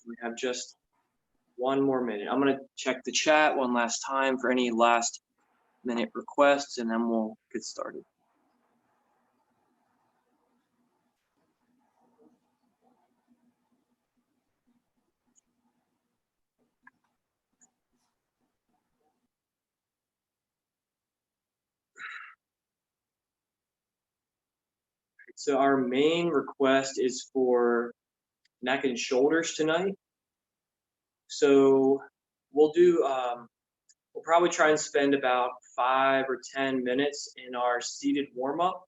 We have just one more minute. I'm going to check the chat one last time for any last minute requests, and then we'll get started. So our main request is for neck and shoulders tonight. So we'll do, we'll probably try and spend about 5 or 10 minutes in our seated warm-up.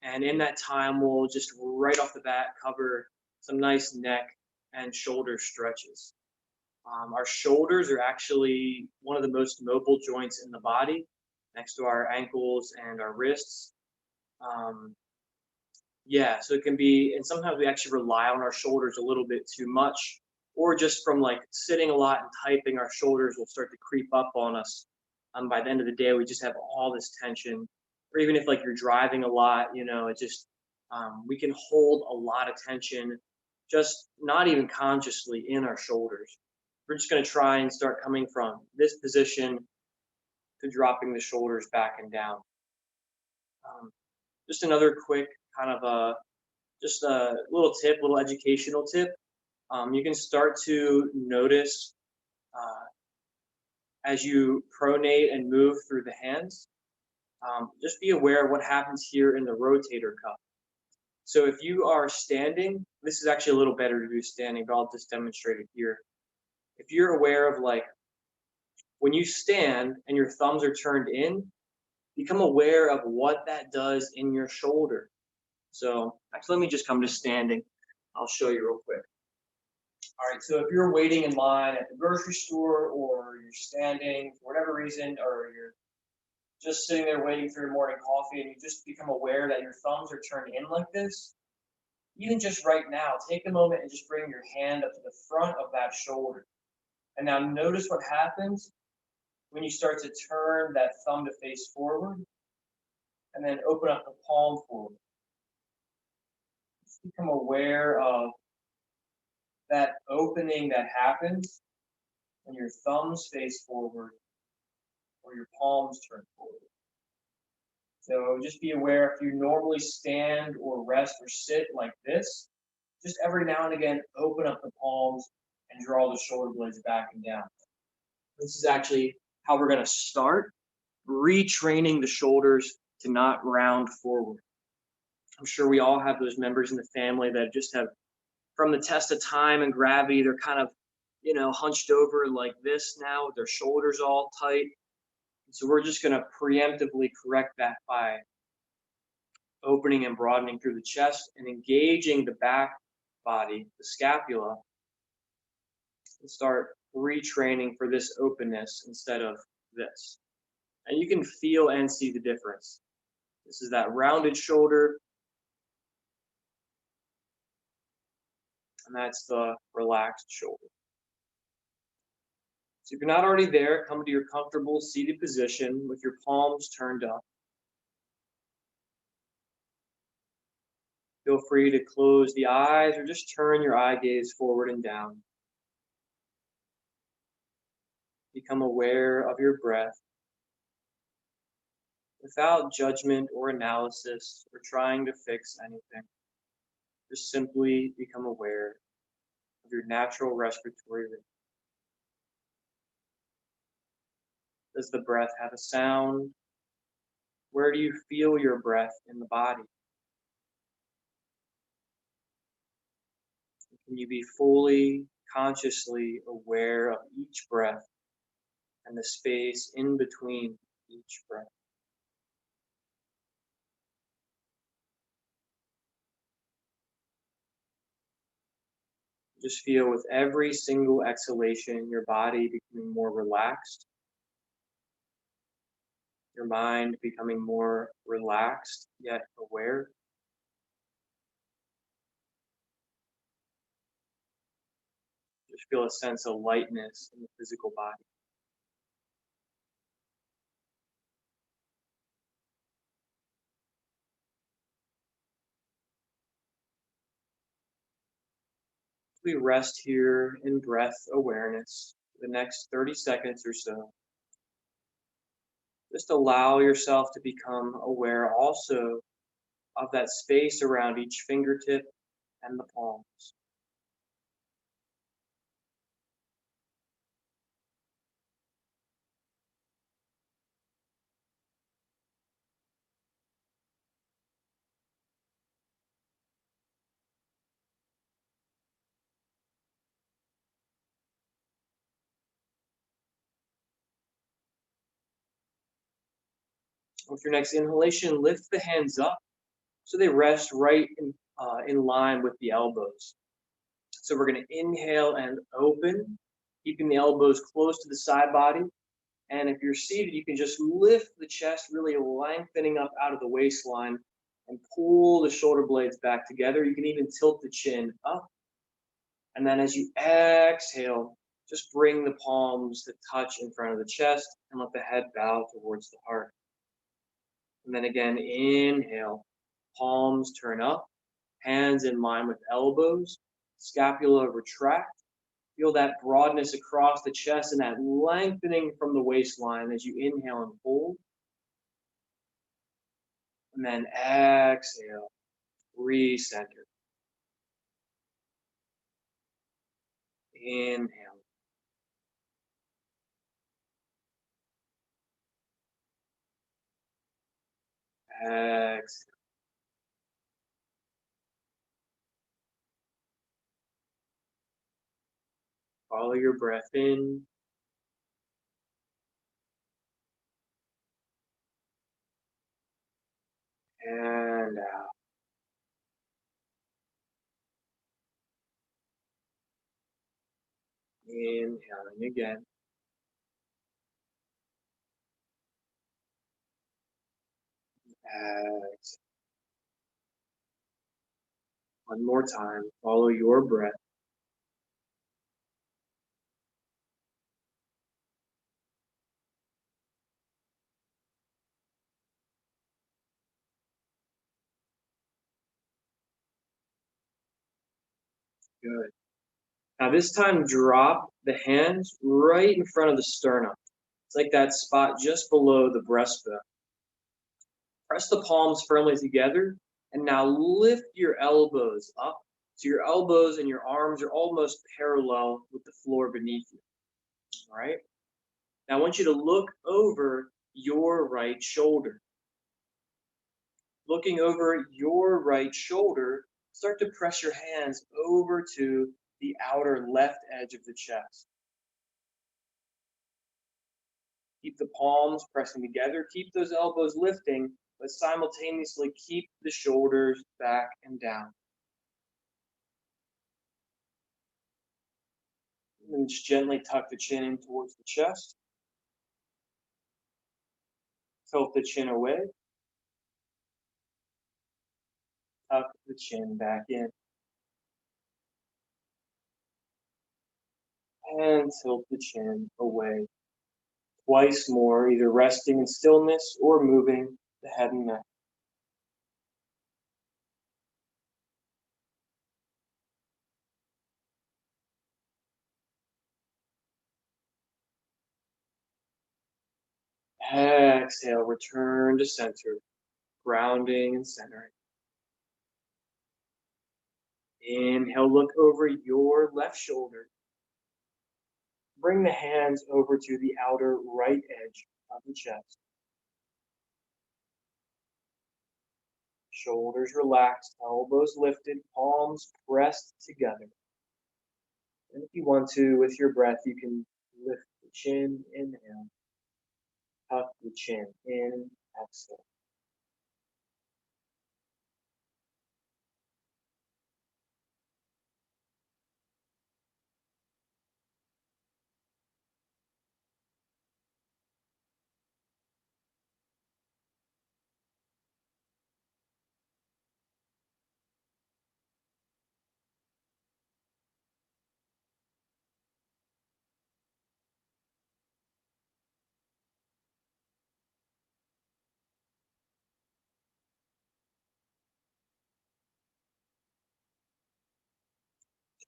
And in that time, we'll just right off the bat cover some nice neck and shoulder stretches. Our shoulders are actually one of the most mobile joints in the body, next to our ankles and our wrists. Yeah, so it can be, and sometimes we actually rely on our shoulders a little bit too much, or just from like sitting a lot and typing, our shoulders will start to creep up on us. By the end of the day, we just have all this tension. Or even if like you're driving a lot, you know, it just, we can hold a lot of tension, just not even consciously in our shoulders. We're just going to try and start coming from this position to dropping the shoulders back and down. Just another quick kind of just a little tip, little educational tip. You can start to notice as you pronate and move through the hands, just be aware of what happens here in the rotator cuff. So if you are standing, this is actually a little better to do standing, but I'll just demonstrate it here. If you're aware of like when you stand and your thumbs are turned in, become aware of what that does in your shoulder. So actually, let me just come to standing. I'll show you real quick. All right, so if you're waiting in line at the grocery store, or you're standing for whatever reason, or you're just sitting there waiting for your morning coffee, and you just become aware that your thumbs are turned in like this, even just right now, take a moment and just bring your hand up to the front of that shoulder. And now notice what happens when you start to turn that thumb to face forward, and then open up the palm forward. Just become aware of that opening that happens when your thumbs face forward or your palms turn forward. So just be aware, if you normally stand or rest or sit like this, just every now and again, open up the palms and draw the shoulder blades back and down. This is actually how we're going to start retraining the shoulders to not round forward. I'm sure we all have those members in the family that just have, from the test of time and gravity, they're kind of, you know, hunched over like this now with their shoulders all tight. So we're just going to preemptively correct that by opening and broadening through the chest and engaging the back body, the scapula, and start retraining for this openness instead of this. And you can feel and see the difference. This is that rounded shoulder, and that's the relaxed shoulder. So if you're not already there, come to your comfortable seated position with your palms turned up. Feel free to close the eyes or just turn your eye gaze forward and down. Become aware of your breath without judgment or analysis or trying to fix anything. Just simply become aware of your natural respiratory rhythm. Does the breath have a sound? Where do you feel your breath in the body? Can you be fully, consciously aware of each breath and the space in between each breath? Just feel with every single exhalation, your body becoming more relaxed, your mind becoming more relaxed yet aware. Just feel a sense of lightness in the physical body. We rest here in breath awareness for the next 30 seconds or so. Just allow yourself to become aware also of that space around each fingertip and the palms. With your next inhalation, lift the hands up so they rest right in line with the elbows. So we're going to inhale and open, keeping the elbows close to the side body. And if you're seated, you can just lift the chest, really lengthening up out of the waistline and pull the shoulder blades back together. You can even tilt the chin up. And then as you exhale, just bring the palms to touch in front of the chest and let the head bow towards the heart. And then again, inhale, palms turn up, hands in line with elbows, scapula retract. Feel that broadness across the chest and that lengthening from the waistline as you inhale and hold. And then exhale, recenter. Inhale. Exhale. Follow your breath in and out. Inhaling again. Exhale. One more time. Follow your breath. Good. Now this time, drop the hands right in front of the sternum. It's like that spot just below the breastbone. Press the palms firmly together, and now lift your elbows up. So your elbows and your arms are almost parallel with the floor beneath you. All right? Now I want you to look over your right shoulder. Looking over your right shoulder, start to press your hands over to the outer left edge of the chest. Keep the palms pressing together. Keep those elbows lifting, but simultaneously keep the shoulders back and down. And then just gently tuck the chin in towards the chest. Tilt the chin away. Tuck the chin back in. And tilt the chin away. Twice more, either resting in stillness or moving the head and neck. Exhale, return to center, grounding and centering. Inhale, look over your left shoulder. Bring the hands over to the outer right edge of the chest. Shoulders relaxed, elbows lifted, palms pressed together. And if you want to, with your breath, you can lift the chin, inhale, tuck the chin in, exhale.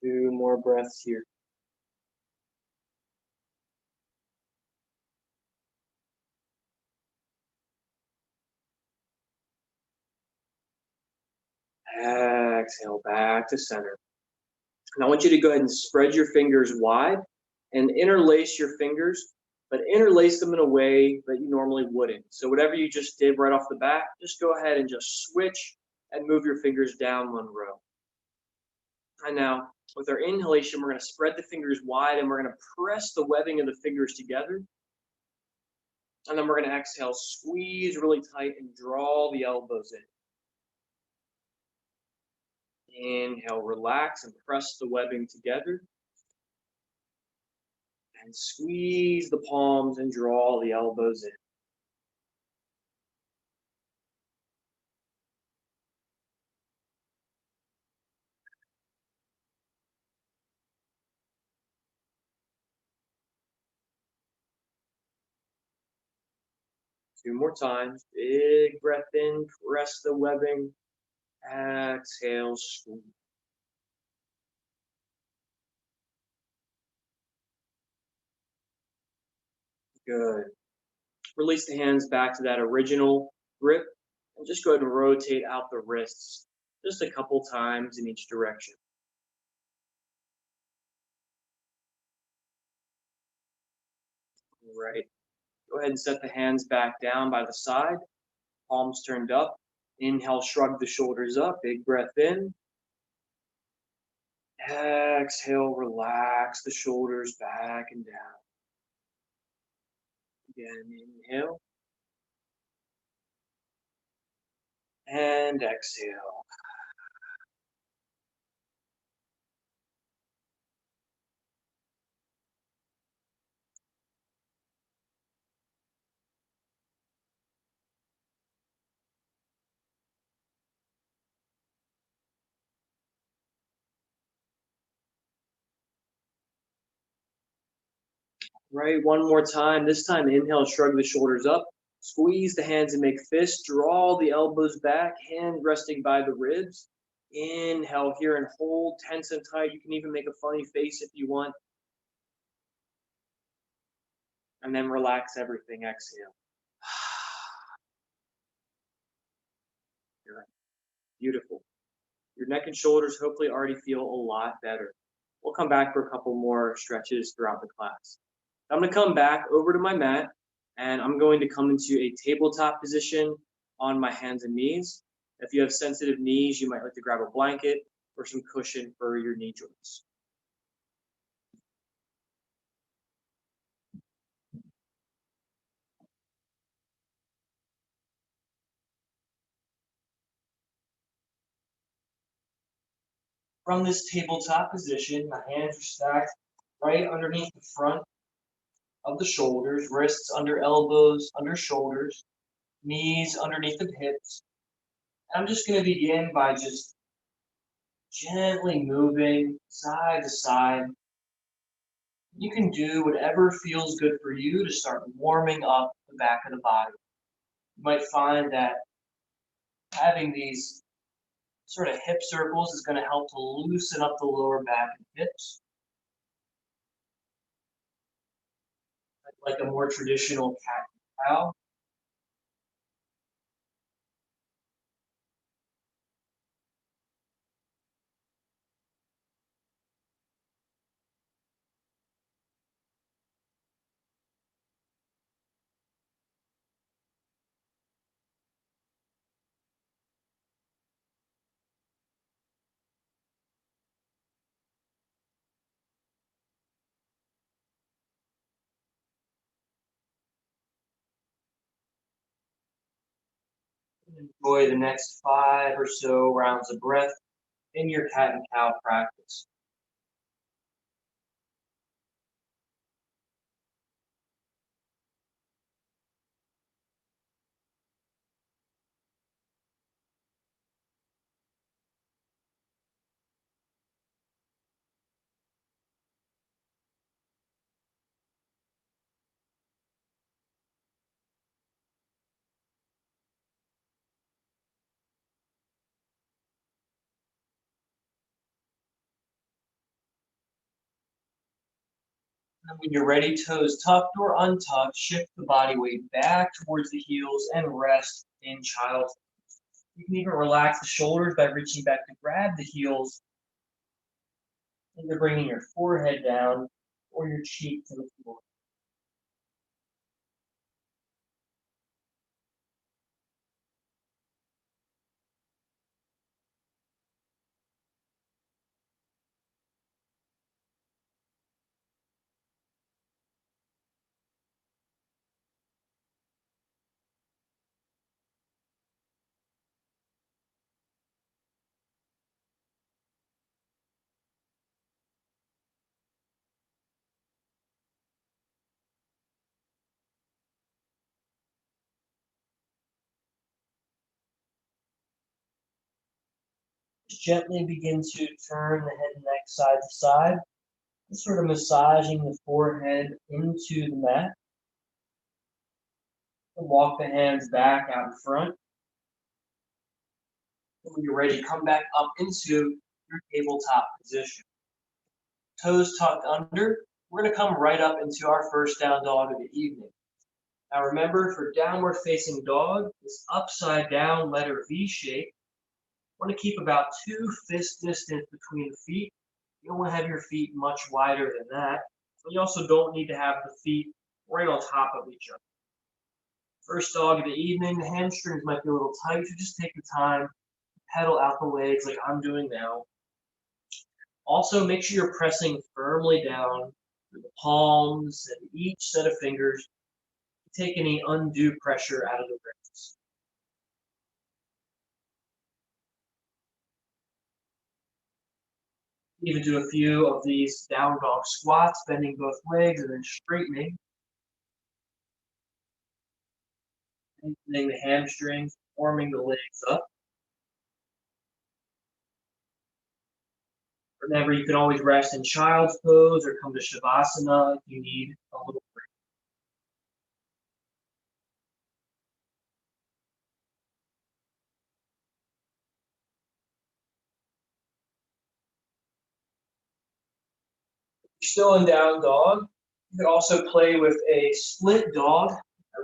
2 more breaths here. Exhale back to center. And I want you to go ahead and spread your fingers wide and interlace your fingers, but interlace them in a way that you normally wouldn't. So whatever you just did right off the bat, just go ahead and just switch and move your fingers down one row. And now, with our inhalation, we're going to spread the fingers wide and we're going to press the webbing of the fingers together. And then we're going to exhale, squeeze really tight and draw the elbows in. Inhale, relax and press the webbing together. And squeeze the palms and draw the elbows in. Two more times. Big breath in, press the webbing. Exhale, squeeze. Good. Release the hands back to that original grip and just go ahead and rotate out the wrists just a couple times in each direction. All right. Go ahead and set the hands back down by the side, palms turned up. Inhale, shrug the shoulders up, big breath in. Exhale, relax the shoulders back and down. Again, inhale. And exhale. Right, one more time. This time, inhale, shrug the shoulders up. Squeeze the hands and make fists. Draw the elbows back, hand resting by the ribs. Inhale here and hold, tense and tight. You can even make a funny face if you want. And then relax everything, exhale. Good. Beautiful. Your neck and shoulders hopefully already feel a lot better. We'll come back for a couple more stretches throughout the class. I'm going to come back over to my mat, and I'm going to come into a tabletop position on my hands and knees. If you have sensitive knees, you might like to grab a blanket or some cushion for your knee joints. From this tabletop position, my hands are stacked right underneath the front of the shoulders, wrists under elbows, under shoulders, knees underneath the hips. I'm just going to begin by just gently moving side to side. You can do whatever feels good for you to start warming up the back of the body. You might find that having these sort of hip circles is going to help to loosen up the lower back and hips, like a more traditional cat and cow. Enjoy the next 5 or so rounds of breath in your cat and cow practice. And when you're ready, toes tucked or untucked, shift the body weight back towards the heels and rest in child's pose. You can even relax the shoulders by reaching back to grab the heels, either bringing your forehead down or your cheek to the floor. Just gently begin to turn the head and neck side to side, just sort of massaging the forehead into the mat. And walk the hands back out in front. And when you're ready, come back up into your tabletop position. Toes tucked under. We're going to come right up into our first down dog of the evening. Now remember, for downward facing dog, this upside down letter V shape, want to keep about 2 fist distance between the feet. You don't want to have your feet much wider than that, but you also don't need to have the feet right on top of each other. First dog of the evening, the hamstrings might be a little tight, so just take the time to pedal out the legs like I'm doing now. Also, make sure you're pressing firmly down through the palms and each set of fingers to take any undue pressure out of the wrists. Even do a few of these down dog squats, bending both legs and then straightening. Lengthening the hamstrings, warming the legs up. Remember, you can always rest in child's pose or come to Shavasana if you need a little break. If you're still in down dog, you can also play with a split dog,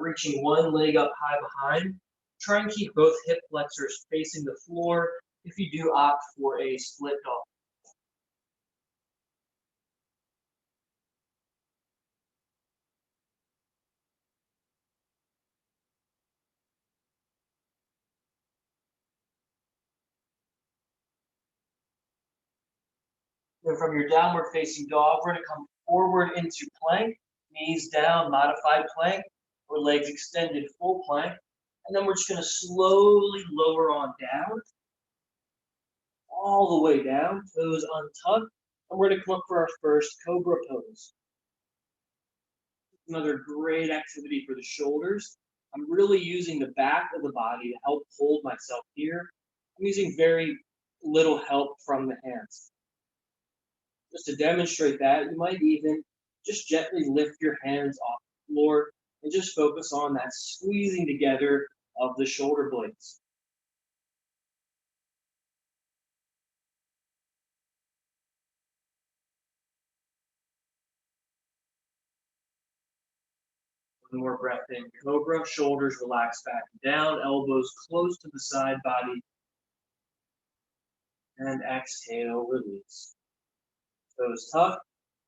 reaching one leg up high behind. Try and keep both hip flexors facing the floor if you do opt for a split dog. Then from your downward facing dog, we're going to come forward into plank, knees down, modified plank, or legs extended, full plank. And then we're just going to slowly lower on down, all the way down, toes untucked. And we're going to come up for our first cobra pose. Another great activity for the shoulders. I'm really using the back of the body to help hold myself here. I'm using very little help from the hands. Just to demonstrate that, you might even just gently lift your hands off the floor and just focus on that squeezing together of the shoulder blades. One more breath in, cobra, shoulders relax back and down, elbows close to the side body, and exhale, release. Toes tucked,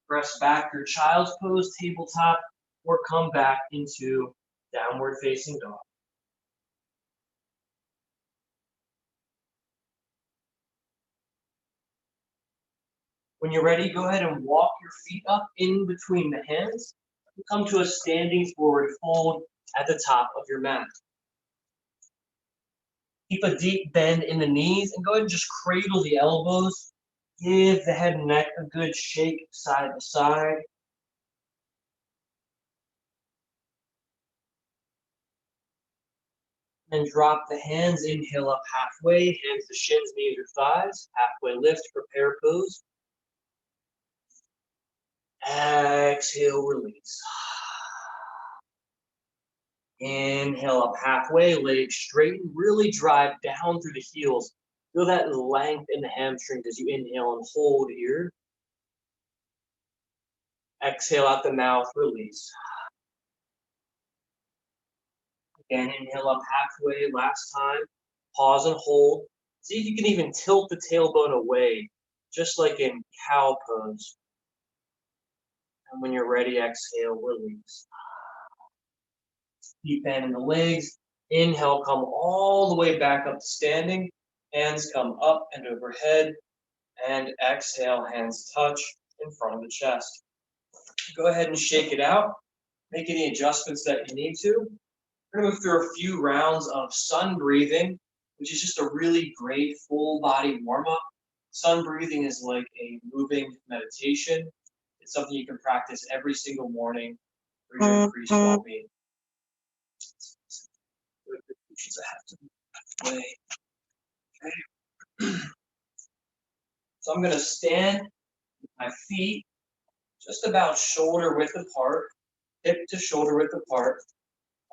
press back your child's pose, tabletop, or come back into downward facing dog. When you're ready, go ahead and walk your feet up in between the hands. Come to a standing forward fold at the top of your mat. Keep a deep bend in the knees and go ahead and just cradle the elbows. Give the head and neck a good shake side to side. And drop the hands, inhale up halfway, hands to shins, knees or thighs. Halfway lift, prepare pose. Exhale, release. Inhale up halfway, legs straighten, really drive down through the heels. Feel that length in the hamstrings as you inhale and hold here. Exhale out the mouth, release. Again, inhale up halfway, last time. Pause and hold. See if you can even tilt the tailbone away, just like in cow pose. And when you're ready, exhale, release. Deep bend in the legs. Inhale, come all the way back up to standing. Hands come up and overhead. And exhale, hands touch in front of the chest. Go ahead and shake it out. Make any adjustments that you need to. We're going to move through a few rounds of sun breathing, which is just a really great full body warm-up. Sun breathing is like a moving meditation. It's something you can practice every single morning for your increased well-being. Okay. So I'm going to stand with my feet just about shoulder width apart, hip to shoulder width apart.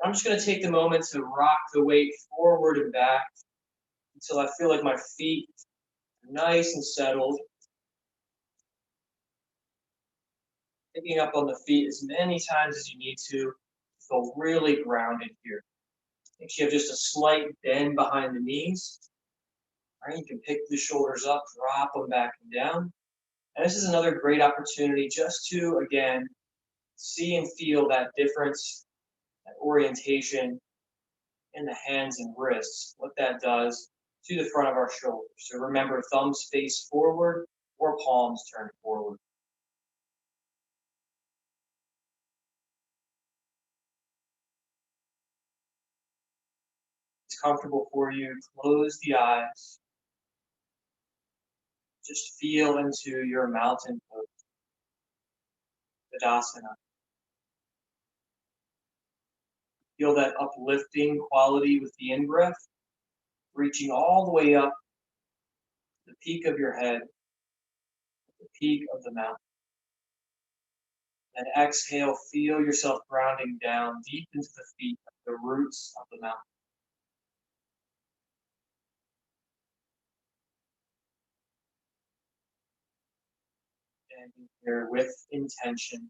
I'm just going to take the moment to rock the weight forward and back until I feel like my feet are nice and settled. Picking up on the feet as many times as you need to feel really grounded here. Make sure you have just a slight bend behind the knees. All right, you can pick the shoulders up, drop them back and down. And this is another great opportunity just to, again, see and feel that difference, that orientation in the hands and wrists, what that does to the front of our shoulders. So remember, thumbs face forward or palms turn forward. If it's comfortable for you, close the eyes. Just feel into your mountain pose, Tadasana. Feel that uplifting quality with the in-breath, reaching all the way up to the peak of your head, the peak of the mountain. And exhale, feel yourself grounding down deep into the feet, the roots of the mountain. And here with intention.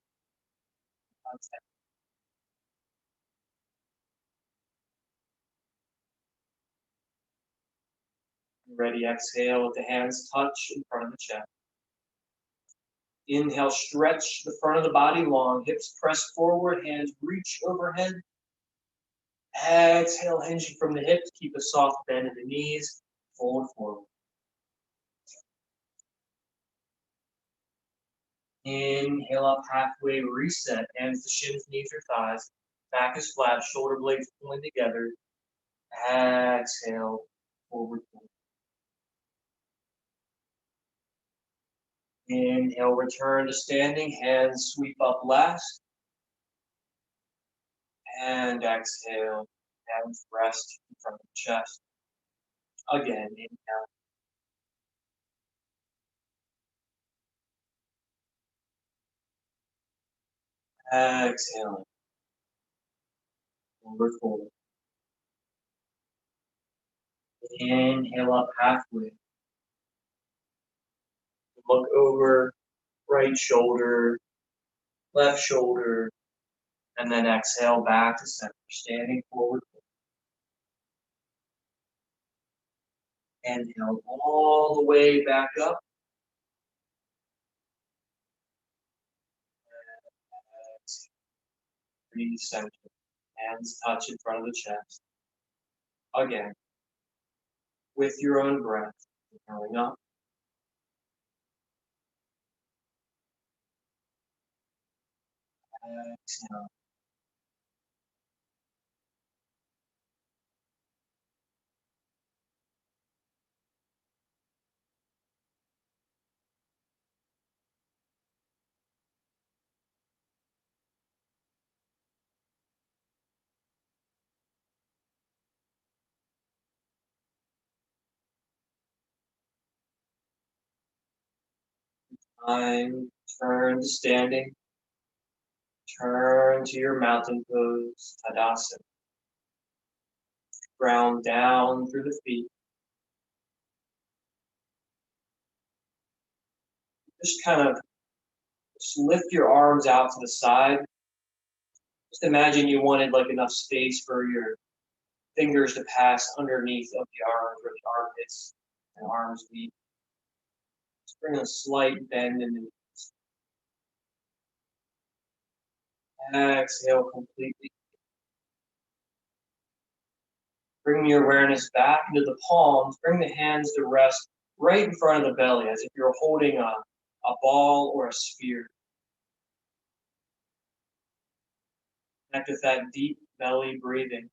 Ready, exhale, let the hands touch in front of the chest. Inhale, stretch the front of the body long, hips press forward, hands reach overhead. Exhale, hinging from the hips, keep a soft bend in the knees, fold forward. Inhale up halfway, reset, hands to shins, knees or thighs. Back is flat, shoulder blades pulling together. Exhale, forward fold. Inhale, return to standing, hands sweep up last. And exhale, hands rest in front of the chest. Again, inhale. Exhale. Forward fold. Inhale up halfway. Look over right shoulder, left shoulder, and then exhale back to center. Standing forward. Inhale all the way back up. Recenter. Hands touch in front of the chest. Again, with your own breath. Inhaling up. Exhale. Time. Turn to standing. Turn to your mountain pose, Tadasana. Ground down through the feet. Just kind of Just lift your arms out to the side. Just imagine you wanted like enough space for your fingers to pass underneath of the arms where the armpits and arms meet. Just bring a slight bend in the knees. Exhale completely. Bring your awareness back into the palms. Bring the hands to rest right in front of the belly as if you're holding a ball or a sphere. Connect with that deep belly breathing.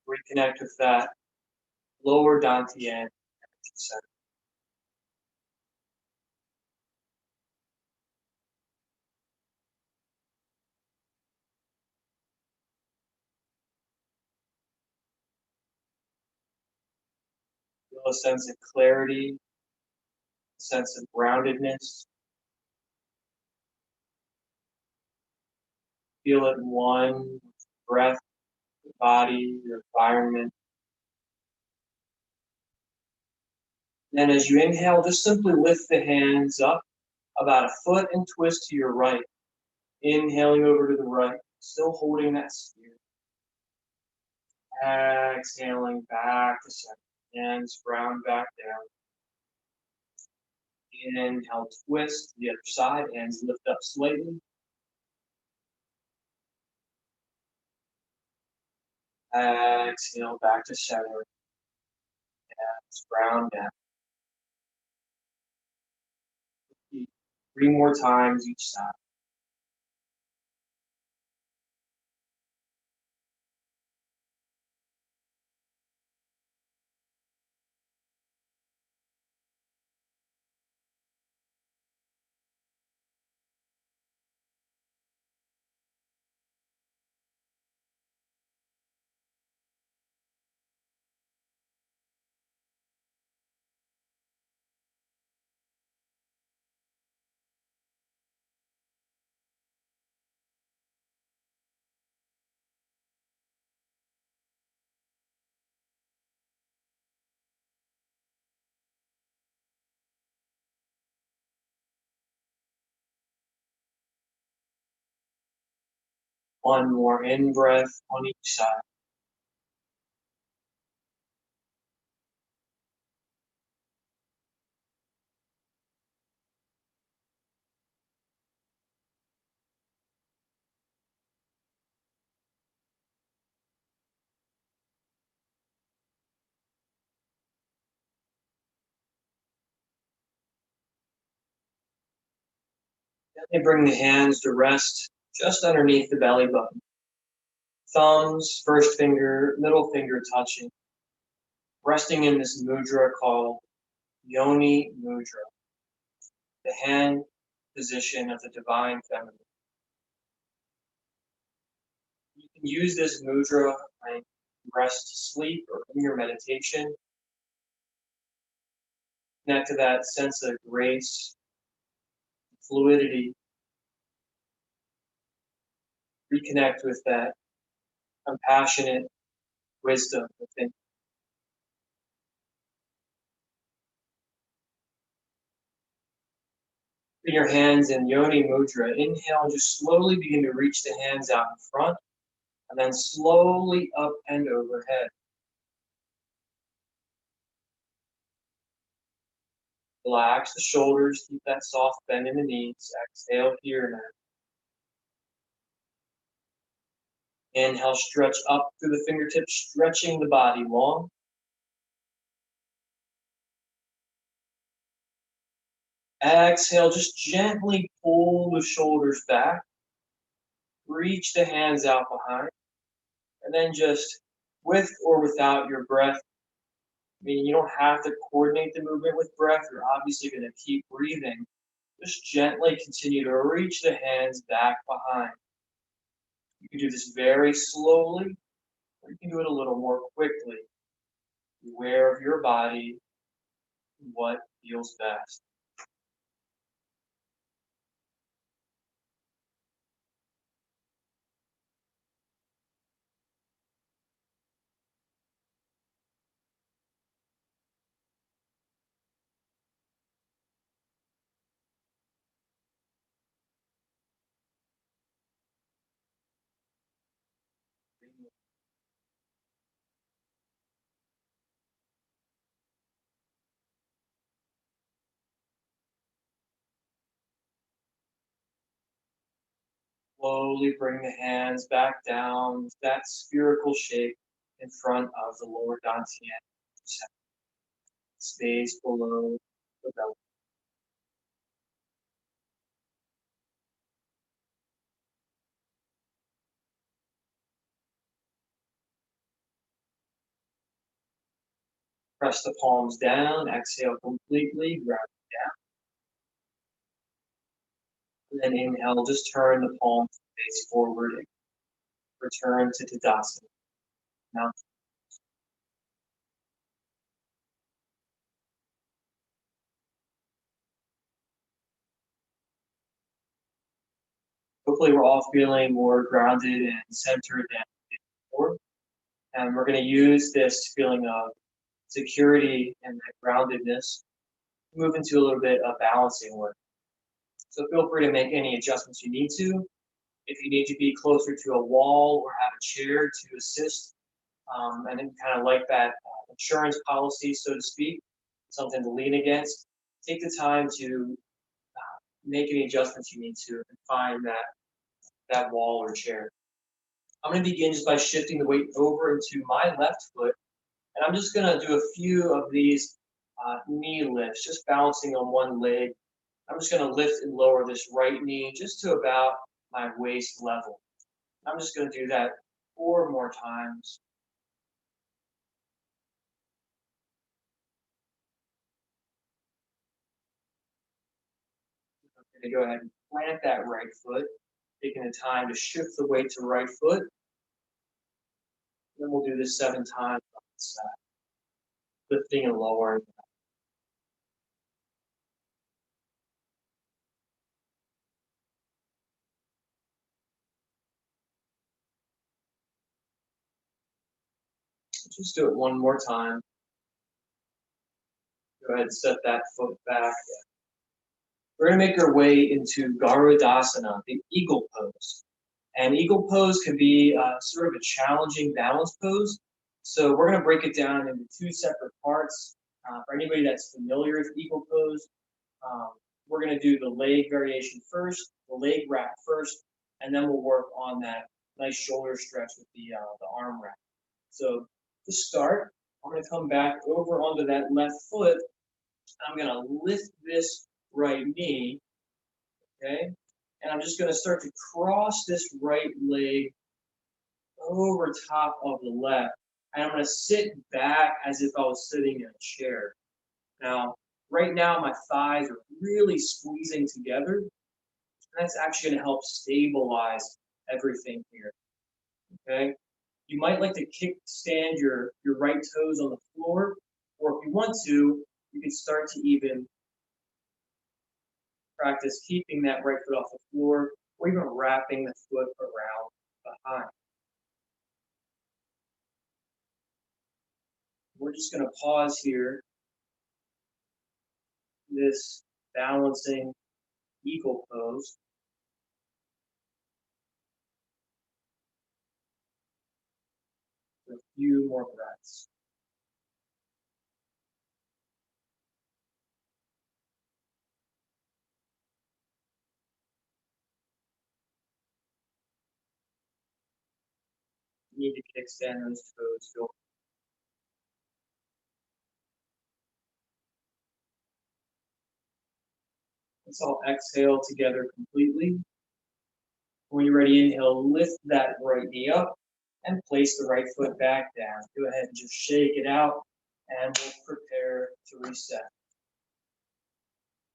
Reconnect with that lower dantian center. Feel a sense of clarity, a sense of groundedness. Feel it one with your breath, your body, your environment. Then as you inhale, just simply lift the hands up about a foot and twist to your right. Inhaling over to the right, still holding that sphere. Exhaling back to center. Hands ground back down. Inhale, twist to the other side. Hands lift up slightly. Exhale back to center. Hands ground down. 3 more times each side. One more in breath on each side. Gently bring the hands to rest just underneath the belly button. Thumbs, first finger, middle finger touching. Resting in this mudra called Yoni Mudra, the hand position of the divine feminine. You can use this mudra when you rest to sleep or in your meditation. Connect to that sense of grace, fluidity. Reconnect with that compassionate wisdom within. Bring your hands in Yoni Mudra. Inhale and just slowly begin to reach the hands out in front and then slowly up and overhead. Relax the shoulders, keep that soft bend in the knees. Exhale here now. Inhale, stretch up through the fingertips, stretching the body long. Exhale, just gently pull the shoulders back. Reach the hands out behind. And then just with or without your breath, meaning you don't have to coordinate the movement with breath. You're obviously going to keep breathing. Just gently continue to reach the hands back behind. You can do this very slowly, or you can do it a little more quickly. Be aware of your body and what feels best. Slowly bring the hands back down to that spherical shape in front of the lower dantian, space below the belly. Press the palms down, exhale completely, ground down. And then inhale, just turn the palms face forward and return to Tadasana. Now, hopefully we're all feeling more grounded and centered than before. And we're going to use this feeling of security and that groundedness to move into a little bit of balancing work. So feel free to make any adjustments you need to. If you need to be closer to a wall or have a chair to assist, and then kind of like that insurance policy, so to speak, something to lean against, take the time to make any adjustments you need to and find that wall or chair. I'm going to begin just by shifting the weight over into my left foot, and I'm just going to do a few of these knee lifts, just balancing on one leg. I'm just going to lift and lower this right knee just to about my waist level. I'm just going to do that 4 more times. I'm going to go ahead and plant that right foot, taking the time to shift the weight to right foot. Then we'll do this 7 times on this side, lifting and lowering. Just do it 1 more time. Go ahead and set that foot back. We're going to make our way into Garudasana, the eagle pose. And eagle pose can be sort of a challenging balance pose. So we're going to break it down into 2 separate parts. For anybody that's familiar with eagle pose, we're going to do the leg variation first, the leg wrap first, and then we'll work on that nice shoulder stretch with the arm wrap. So to start, I'm going to come back over onto that left foot. I'm going to lift this right knee, okay? And I'm just going to start to cross this right leg over top of the left. And I'm going to sit back as if I was sitting in a chair. Now, right now, my thighs are really squeezing together. That's actually going to help stabilize everything here, okay? You might like to kickstand your right toes on the floor, or if you want to, you can start to even practice keeping that right foot off the floor, or even wrapping the foot around behind. We're just going to pause here, this balancing eagle pose. For a few more breaths. You need to kickstand those toes. Let's all exhale together completely. When you're ready, inhale, lift that right knee up and place the right foot back down. Go ahead and just shake it out, and we'll prepare to reset.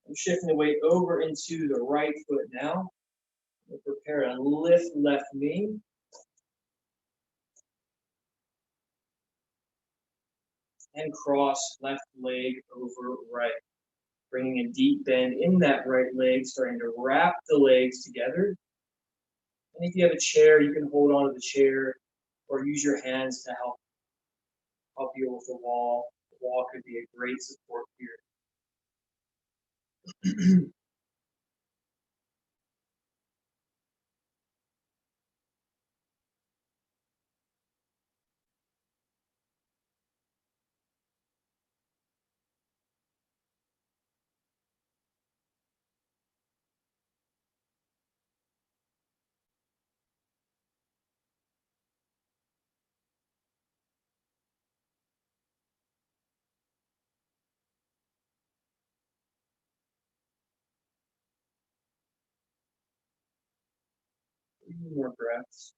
I'm shifting the weight over into the right foot now. We'll prepare to lift left knee. And cross left leg over right. Bringing a deep bend in that right leg, starting to wrap the legs together. And if you have a chair, you can hold on to the chair or use your hands to help you with the wall. The wall could be a great support here. few more breaths.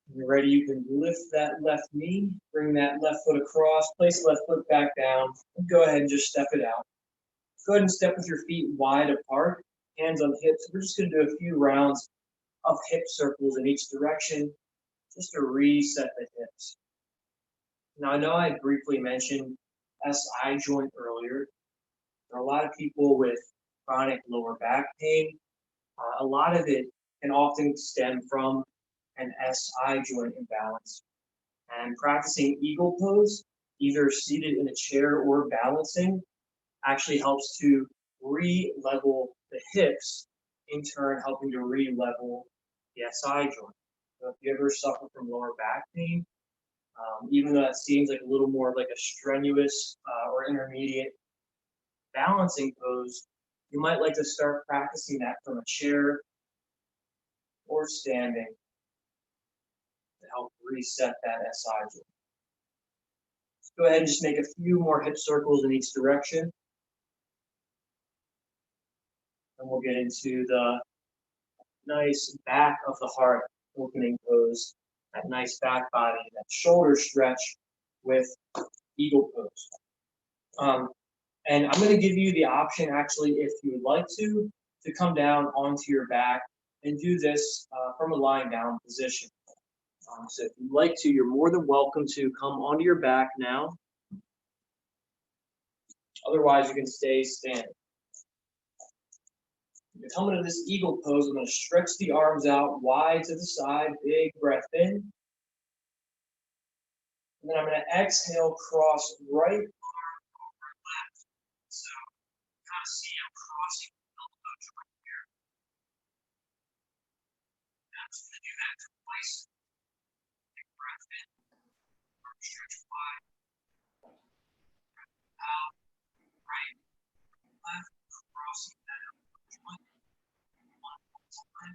When you're ready, you can lift that left knee, bring that left foot across, place left foot back down, and go ahead and just step it out. Go ahead and step with your feet wide apart, hands on hips. We're just going to do a few rounds of hip circles in each direction, just to reset the hips. Now, I know I briefly mentioned SI joint earlier. There are a lot of people with chronic lower back pain. A lot of it can often stem from an SI joint imbalance. And practicing eagle pose, either seated in a chair or balancing, actually helps to re-level the hips, in turn helping to re-level the SI joint. So if you ever suffer from lower back pain, even though that seems like a little more like a strenuous or intermediate balancing pose, you might like to start practicing that from a chair or standing to help reset that SI joint. Let's go ahead and just make a few more hip circles in each direction. And we'll get into the nice back of the heart opening pose, that nice back body, that shoulder stretch with eagle pose. And I'm going to give you the option, actually, if you would like to come down onto your back and do this from a lying down position. So if you'd like to, you're more than welcome to come onto your back now. Otherwise, you can stay standing. To come into this eagle pose, I'm going to stretch the arms out wide to the side, big breath in. And then I'm going to exhale, cross right arm over left. So kind of see I'm crossing the elbow joint here. I'm just going to do that twice. Big breath in, arm stretch wide. Breath out, right, left, crossing that elbow joint. One more time.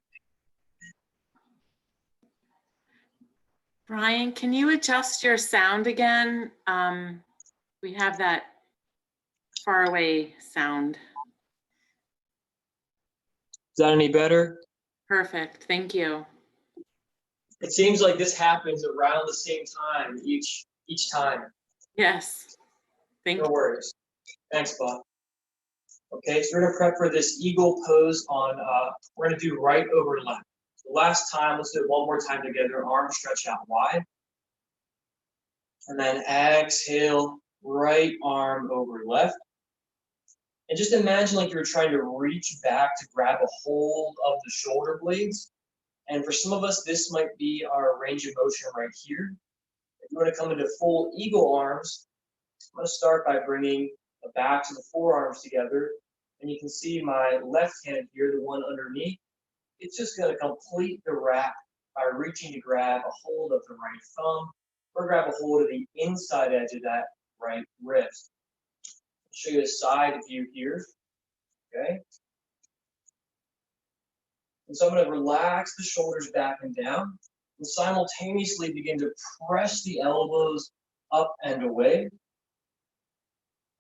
Bryan, can you adjust your sound again? We have that far away sound. Is that any better? Perfect, thank you. It seems like this happens around the same time each time. Yes, thank you. No worries. Thanks, Bob. Okay, so we're gonna prep for this eagle pose on, we're gonna do right over left. So last time, let's do it one more time together, arms stretch out wide. And then exhale, right arm over left. And just imagine like you're trying to reach back to grab a hold of the shoulder blades. And for some of us, this might be our range of motion right here. If you want to come into full eagle arms, I'm going to start by bringing the backs of the forearms together. And you can see my left hand here, the one underneath. It's just going to complete the wrap by reaching to grab a hold of the right thumb or grab a hold of the inside edge of that right wrist. I'll show you a side view here. Okay. And so I'm going to relax the shoulders back and down and simultaneously begin to press the elbows up and away.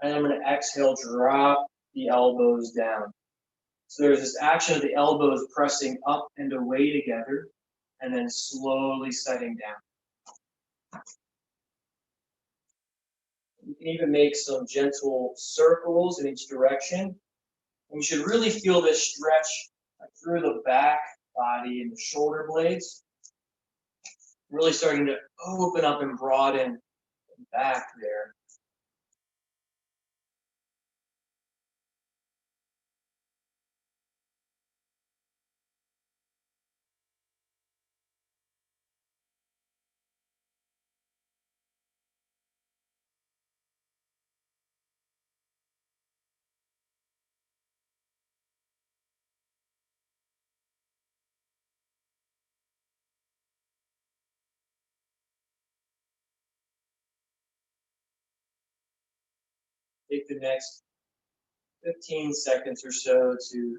And I'm going to exhale, drop the elbows down. So there's this action of the elbows pressing up and away together and then slowly setting down. You can even make some gentle circles in each direction. And you should really feel this stretch through the back body and the shoulder blades. Really starting to open up and broaden back there. Take the next 15 seconds or so to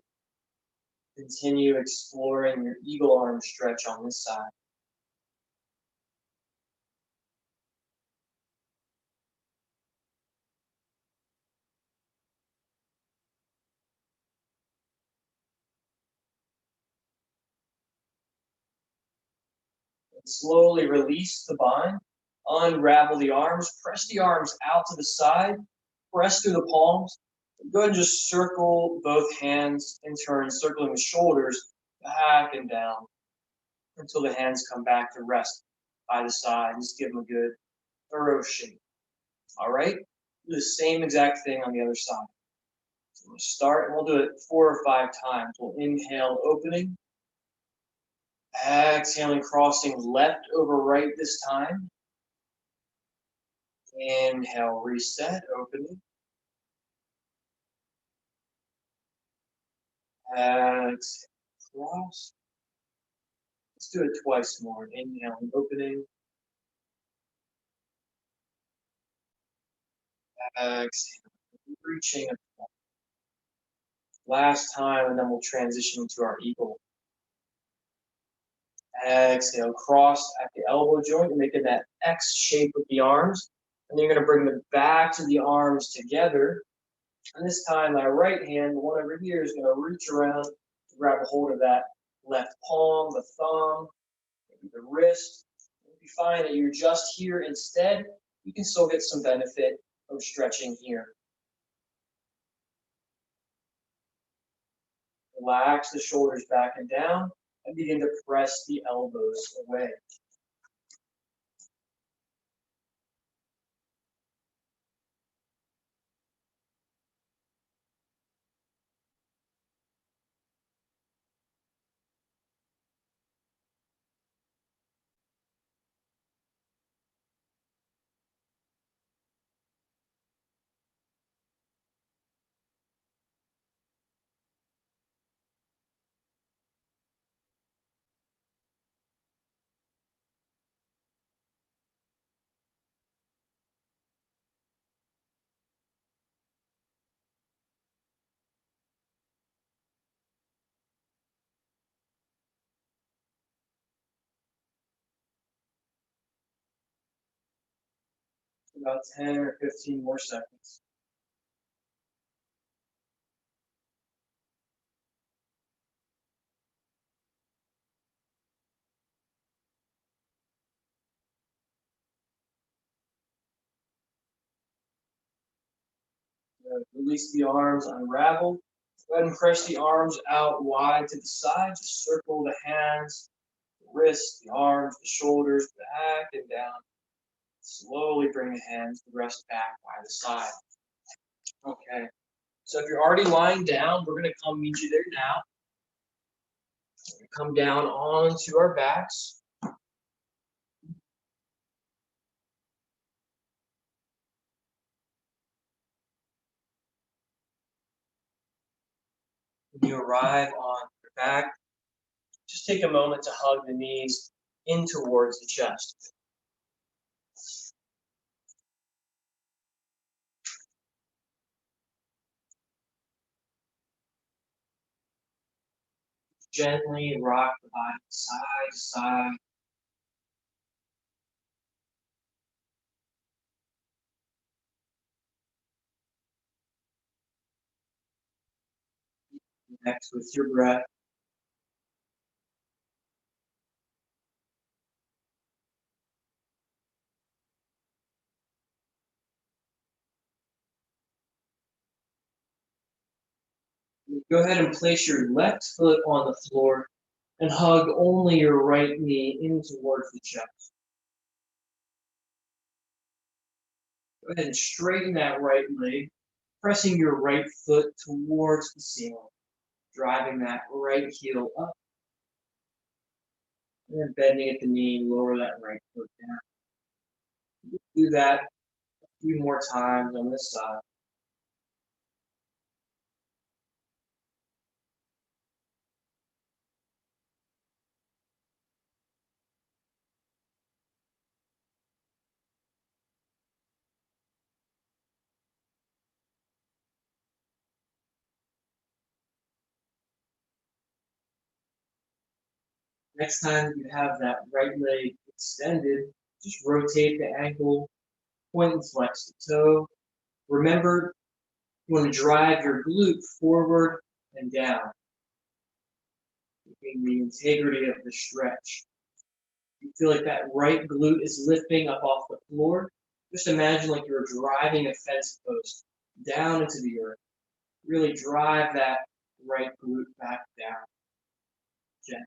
continue exploring your eagle arm stretch on this side. Slowly release the bind, unravel the arms, press the arms out to the side, press through the palms. Go ahead and just circle both hands in turn, circling the shoulders back and down until the hands come back to rest by the side. Just give them a good thorough shake. All right? Do the same exact thing on the other side. So we'll start and we'll do it 4 or 5 times. We'll inhale, opening. Exhaling, crossing left over right this time. Inhale, reset, opening. Exhale, cross. Let's do it twice more. Inhale, opening. Exhale, reaching. Last time, and then we'll transition into our eagle. Exhale, cross at the elbow joint, making that X shape with the arms. And then you're going to bring them back to the arms together. And this time, my right hand, the one over here, is going to reach around to grab a hold of that left palm, the thumb, maybe the wrist. If you find that you're just here instead, you can still get some benefit of stretching here. Relax the shoulders back and down and begin to press the elbows away. About 10 or 15 more seconds. Release the arms, unravel. Go ahead and press the arms out wide to the side. Just circle the hands, the wrists, the arms, the shoulders, back and down. Slowly bring the hands to rest back by the side. Okay. So if you're already lying down, we're going to come meet you there now. Come down onto our backs. When you arrive on your back, just take a moment to hug the knees in towards the chest. Gently rock the body side to side. Connect with your breath. Go ahead and place your left foot on the floor and hug only your right knee in towards the chest. Go ahead and straighten that right leg, pressing your right foot towards the ceiling, driving that right heel up, and then bending at the knee, lower that right foot down. Do that a few more times on this side. Next time you have that right leg extended, just rotate the ankle, point and flex the toe. Remember, you want to drive your glute forward and down, keeping the integrity of the stretch. You feel like that right glute is lifting up off the floor. Just imagine like you're driving a fence post down into the earth. Really drive that right glute back down. Gently.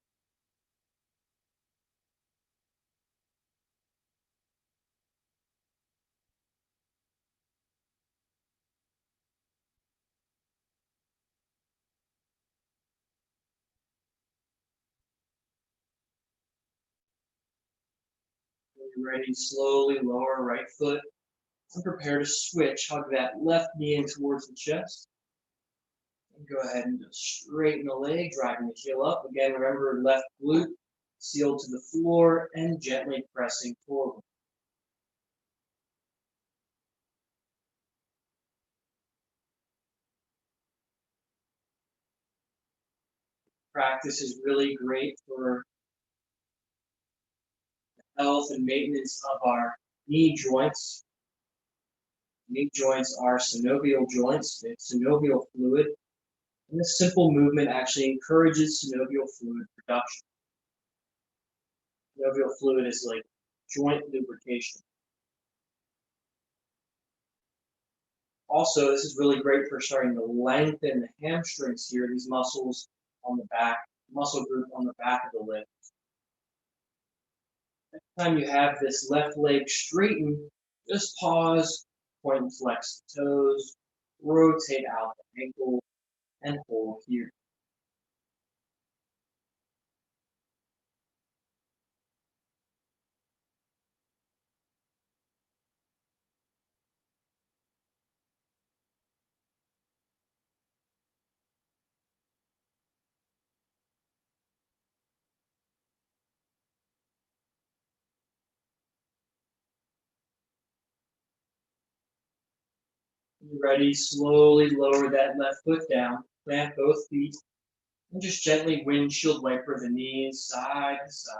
When you're ready, slowly lower right foot and prepare to switch. Hug that left knee in towards the chest. And go ahead and just straighten the leg, driving the heel up. Again, remember left glute sealed to the floor and gently pressing forward. Practice is really great for health and maintenance of our knee joints. Knee joints are synovial joints with synovial fluid, and this simple movement actually encourages synovial fluid production. Synovial fluid is like joint lubrication. Also, this is really great for starting to lengthen the hamstrings here, these muscles on the back, muscle group on the back of the leg. Next time you have this left leg straightened, just pause, point and flex the toes, rotate out the ankle, and hold here. When you're ready, slowly lower that left foot down, plant both feet, and just gently windshield wiper the knees side to side.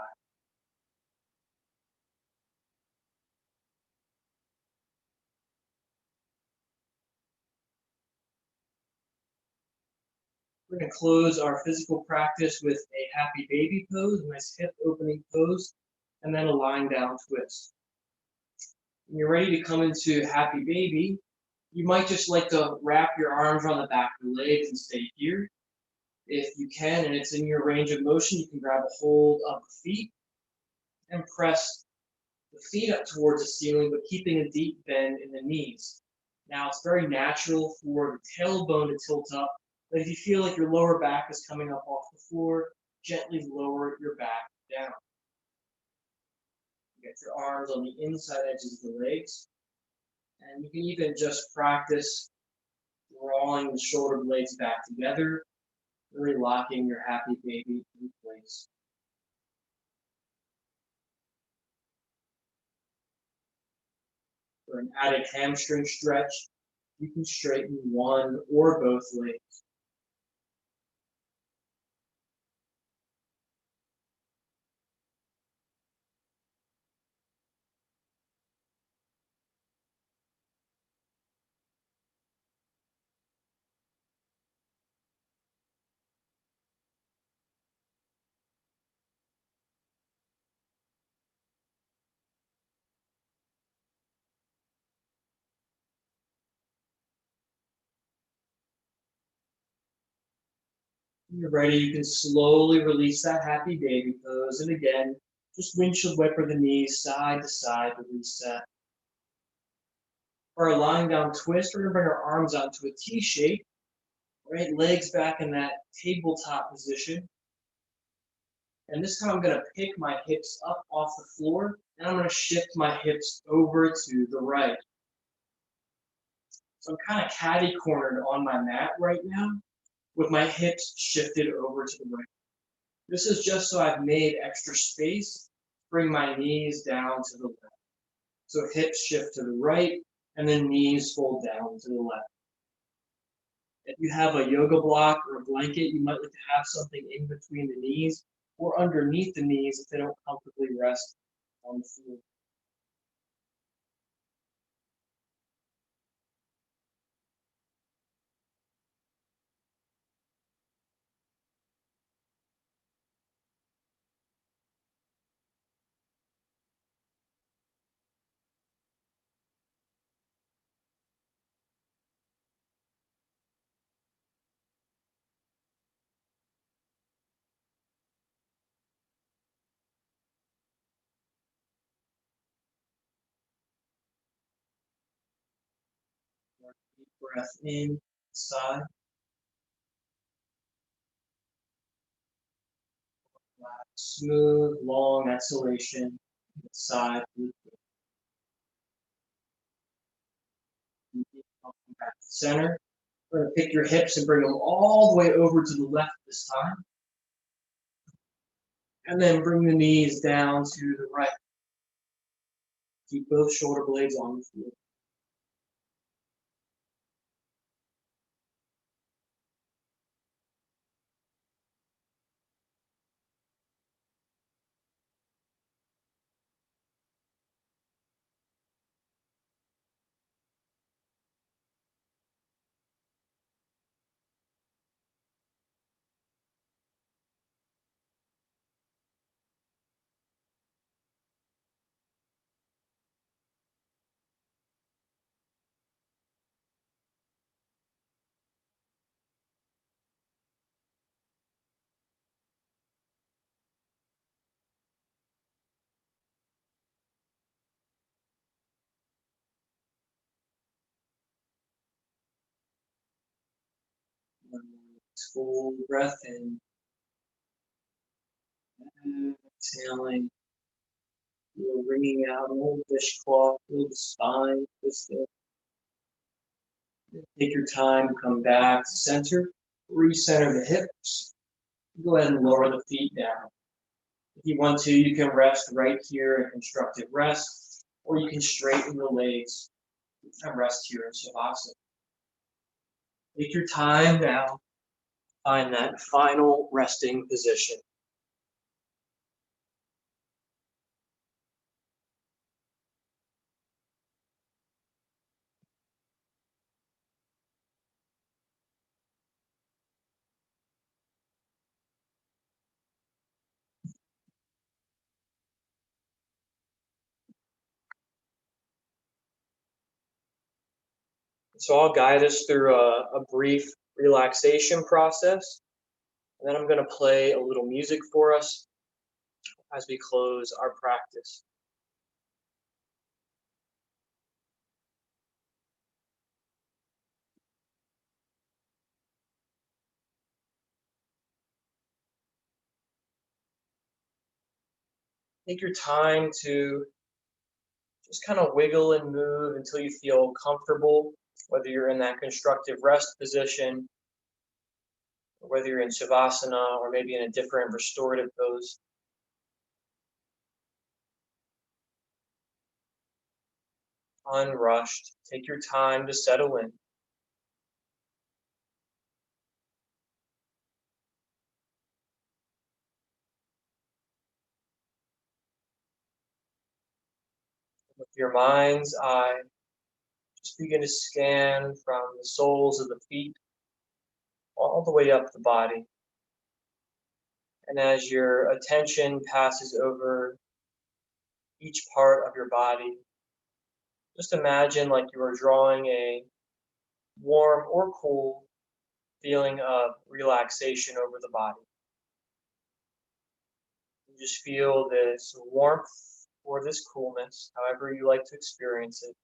We're going to close our physical practice with a happy baby pose, a nice hip opening pose, and then a lying down twist. When you're ready to come into happy baby, you might just like to wrap your arms around the back of the legs and stay here. If you can, and it's in your range of motion, you can grab a hold of the feet and press the feet up towards the ceiling, but keeping a deep bend in the knees. Now, it's very natural for the tailbone to tilt up, but if you feel like your lower back is coming up off the floor, gently lower your back down. Get your arms on the inside edges of the legs, and you can even just practice drawing the shoulder blades back together, really locking your happy baby in place. For an added hamstring stretch, you can straighten one or both legs. When you're ready, you can slowly release that happy baby pose. And again, just windshield wiper the knees side to side to reset. For our lying down twist, we're going to bring our arms out into a T shape. Right, legs back in that tabletop position. And this time I'm going to pick my hips up off the floor, and I'm going to shift my hips over to the right. So I'm kind of catty cornered on my mat right now, with my hips shifted over to the right. This is just so I've made extra space, bring my knees down to the left. So hips shift to the right, and then knees fold down to the left. If you have a yoga block or a blanket, you might like to have something in between the knees or underneath the knees if they don't comfortably rest on the floor. Deep breath in, side. Smooth, long exhalation, side. Back to center. We're going to pick your hips and bring them all the way over to the left this time. And then bring the knees down to the right. Keep both shoulder blades on the floor. Full breath in. Exhaling. You're wringing out an old dishcloth, feel the spine, twist it. Take your time, come back to center, recenter the hips. Go ahead and lower the feet down. If you want to, you can rest right here in constructive rest, or you can straighten the legs and rest here in Shavasana. Take your time now, find that final resting position. So I'll guide us through a brief relaxation process, and then I'm going to play a little music for us as we close our practice. Take your time to just kind of wiggle and move until you feel comfortable, whether you're in that constructive rest position, or whether you're in Shavasana, or maybe in a different restorative pose. Unrushed. Take your time to settle in. With your mind's eye, just begin to scan from the soles of the feet all the way up the body. And as your attention passes over each part of your body, just imagine like you are drawing a warm or cool feeling of relaxation over the body. You just feel this warmth or this coolness, however you like to experience it,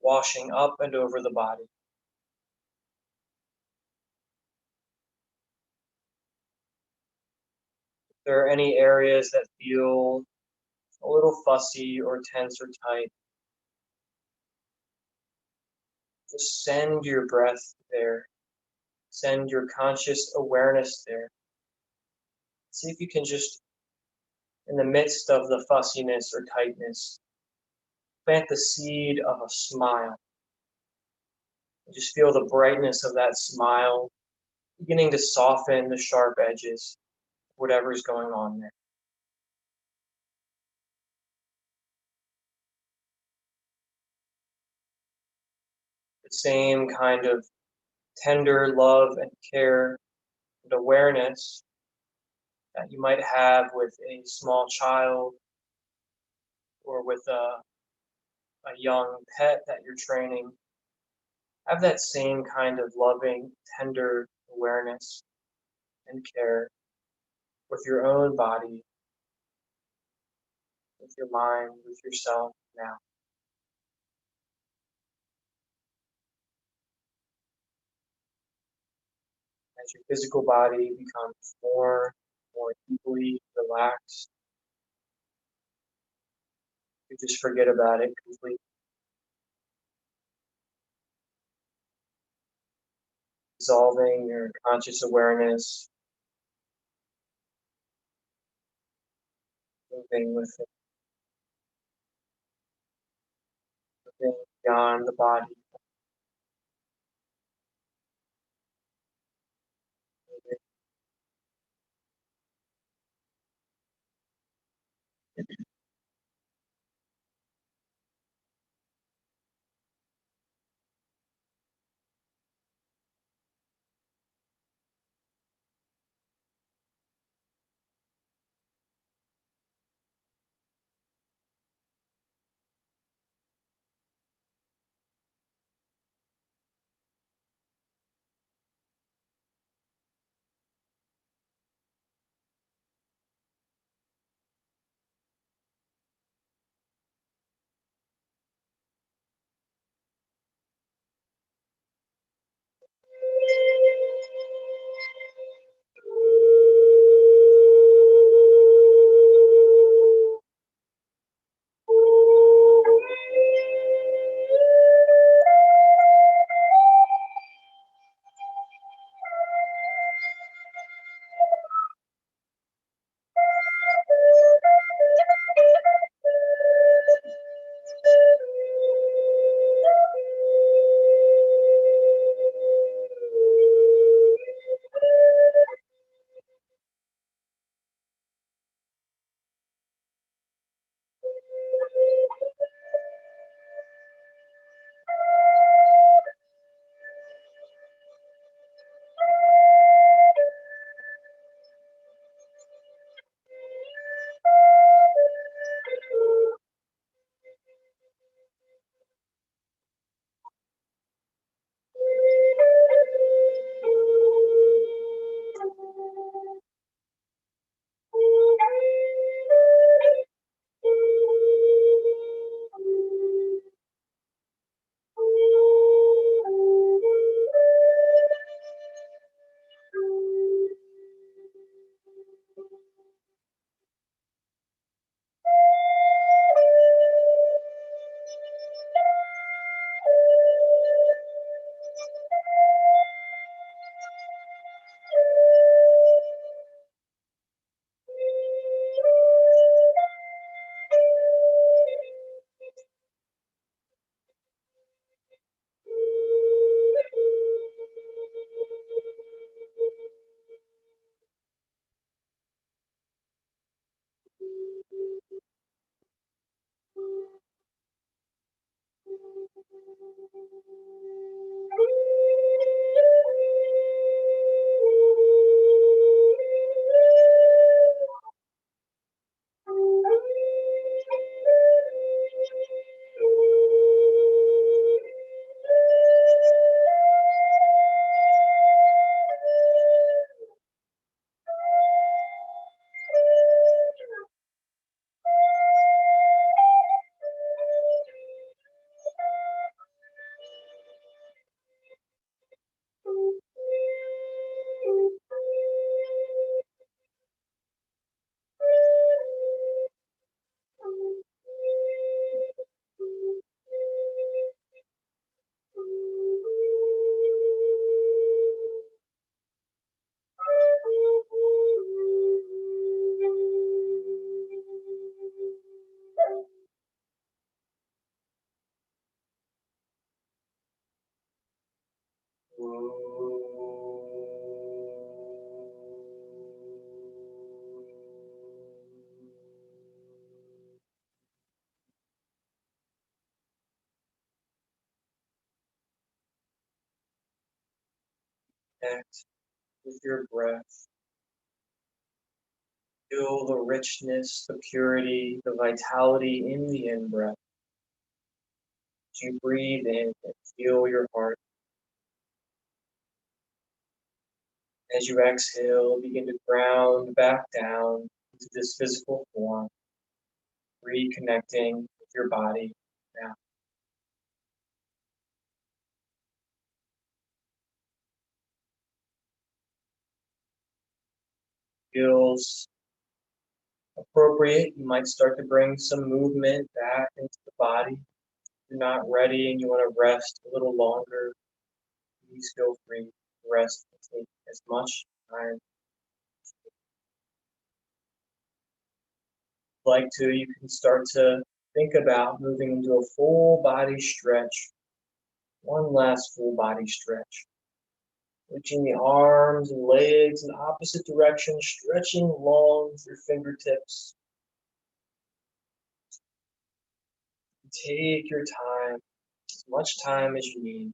washing up and over the body. If there are any areas that feel a little fussy or tense or tight, just send your breath there. Send your conscious awareness there. See if you can just, in the midst of the fussiness or tightness, plant the seed of a smile. And just feel the brightness of that smile beginning to soften the sharp edges, whatever's going on there. The same kind of tender love and care and awareness that you might have with a small child or with a young pet that you're training. Have that same kind of loving, tender awareness and care with your own body, with your mind, with yourself now. As your physical body becomes more deeply relaxed, you just forget about it completely. Dissolving your conscious awareness, moving with it, moving beyond the body, moving. Connect with your breath. Feel the richness, the purity, the vitality in the in-breath. As you breathe in and feel your heart. As you exhale, begin to ground back down into this physical form, reconnecting with your body now. feels appropriate, you might start to bring some movement back into the body. If you're not ready and you want to rest a little longer, please feel free to rest and take as much time. If you'd like to, you can start to think about moving into a full body stretch. One last full body stretch. Reaching the arms and legs in opposite directions, stretching long with your fingertips. Take your time, as much time as you need,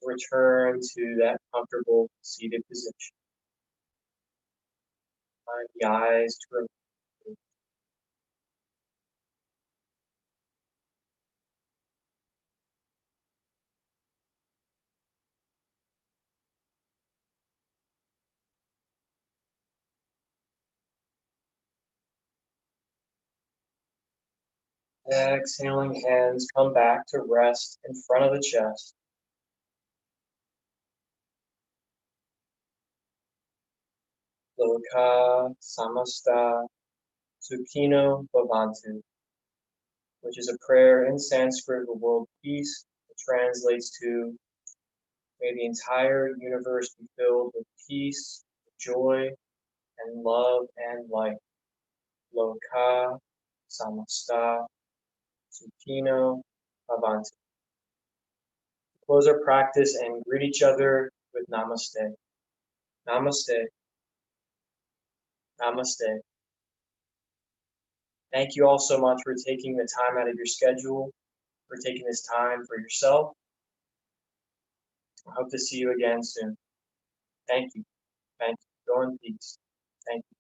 to return to that comfortable seated position. Find the eyes to remain. Exhaling, hands come back to rest in front of the chest. Loka Samasta Sukhino Bhavantu, which is a prayer in Sanskrit for world peace. It translates to, may the entire universe be filled with peace, joy, and love and light. Loka Samasta Sukhino Bhavantu. Close our practice and greet each other with Namaste. Namaste. Namaste. Thank you all so much for taking the time out of your schedule, for taking this time for yourself. I hope to see you again soon. Thank you. Thank you. Go in peace. Thank you.